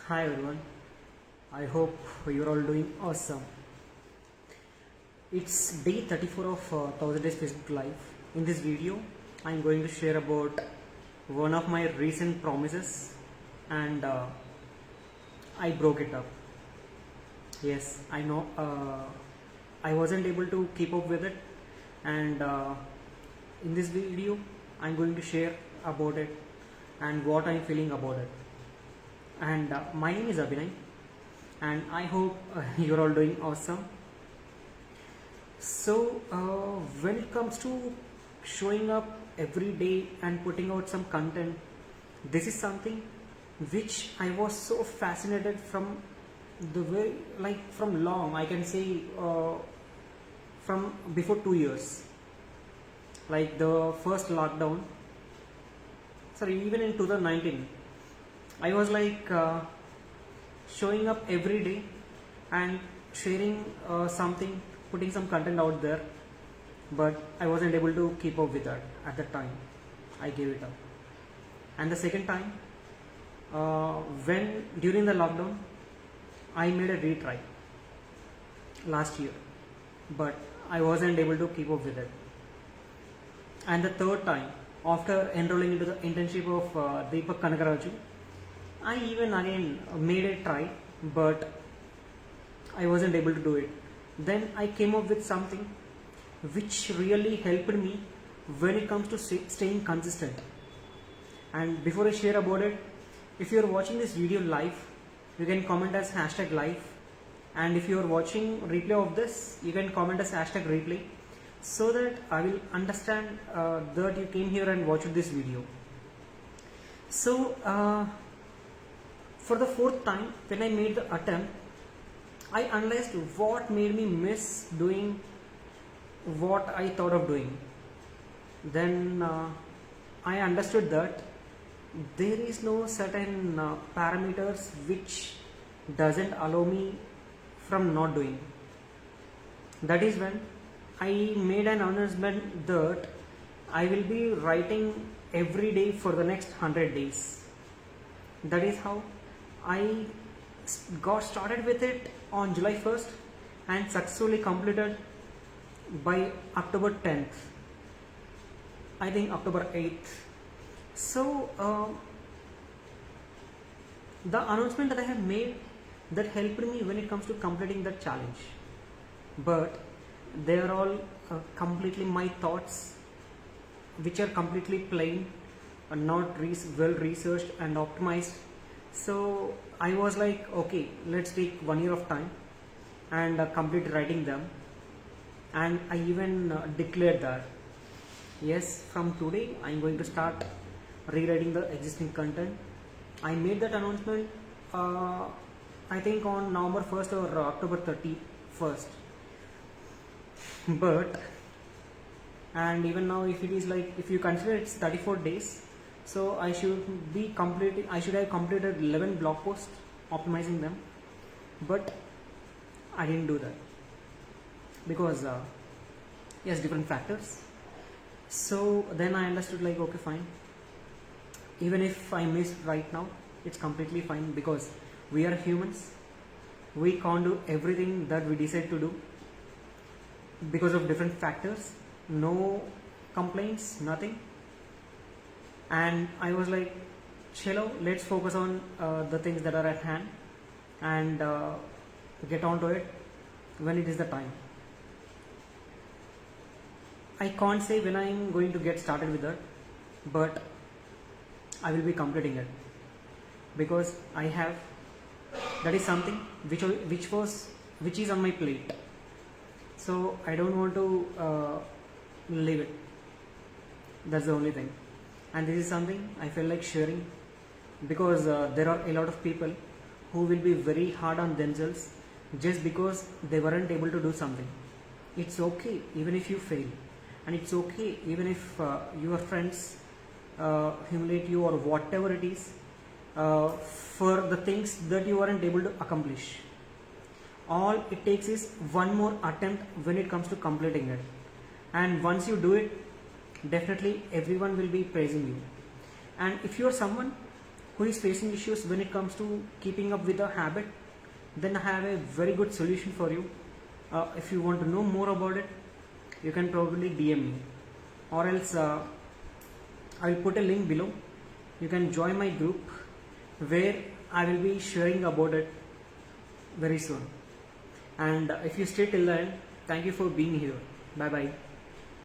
Hi everyone, I hope you're all doing awesome. It's day 34 of 1000 Days Facebook Live. In this video, I'm going to share about one of my recent promises and I broke it up. Yes, I know I wasn't able to keep up with it, and in this video, I'm going to share about it and what I'm feeling about it. And my name is Abhinay, and I hope you're all doing awesome. So, when it comes to showing up every day and putting out some content, this is something which I was so fascinated from the way, like from long, I can say from before 2 years, like the first lockdown. Sorry, even in 2019, I was like showing up every day and sharing something, putting some content out there, but I wasn't able to keep up with that at that time. I gave it up. And the second time, when during the lockdown, I made a retry last year, but I wasn't able to keep up with it. And the third time, after enrolling into the internship of Deepak Kanagaraju, I even again made a try, but I wasn't able to do it. Then I came up with something which really helped me when it comes to staying consistent. And before I share about it, if you are watching this video live, you can comment as hashtag live. And if you are watching replay of this, you can comment as hashtag replay, so that I will understand that you came here and watched this video. So, for the fourth time, when I made the attempt, I analyzed what made me miss doing what I thought of doing. Then I understood that there is no certain parameters which doesn't allow me from not doing. That is when I made an announcement that I will be writing every day for the next 100 days. That is how I got started with it on July 1st and successfully completed by October 10th. I think October 8th. So, the announcement that I have made that helped me when it comes to completing that challenge. But they are all completely my thoughts, which are completely plain and not well researched and optimized. So I was like, okay, let's take 1 year of time and complete writing them. And I even declared that, yes, from today I'm going to start rewriting the existing content. I made that announcement, I think on November 1st or October 31st. But, and even now, if it is like, if you consider it's 34 days, so I should have completed 11 blog posts optimizing them, but I didn't do that because yes, different factors. So then I understood, like, okay, fine, even if I missed right now, it's completely fine, because we are humans. We can't do everything that we decide to do because of different factors. No complaints, nothing. And I was like, chalo, let's focus on the things that are at hand and get on to it when it is the time. I can't say when I'm going to get started with that, but I will be completing it, because I have, that is something which is on my plate. So I don't want to leave it. That's the only thing. And this is something I feel like sharing, because there are a lot of people who will be very hard on themselves just because they weren't able to do something. It's okay even if you fail, and it's okay even if your friends humiliate you or whatever it is for the things that you weren't able to accomplish. All it takes is one more attempt when it comes to completing it, and once you do it, definitely everyone will be praising you. And if you are someone who is facing issues when it comes to keeping up with a habit, then I have a very good solution for you. If you want to know more about it, you can probably DM me, or else I will put a link below. You can join my group where I will be sharing about it very soon. And if you stay till the end, thank you for being here. Bye bye.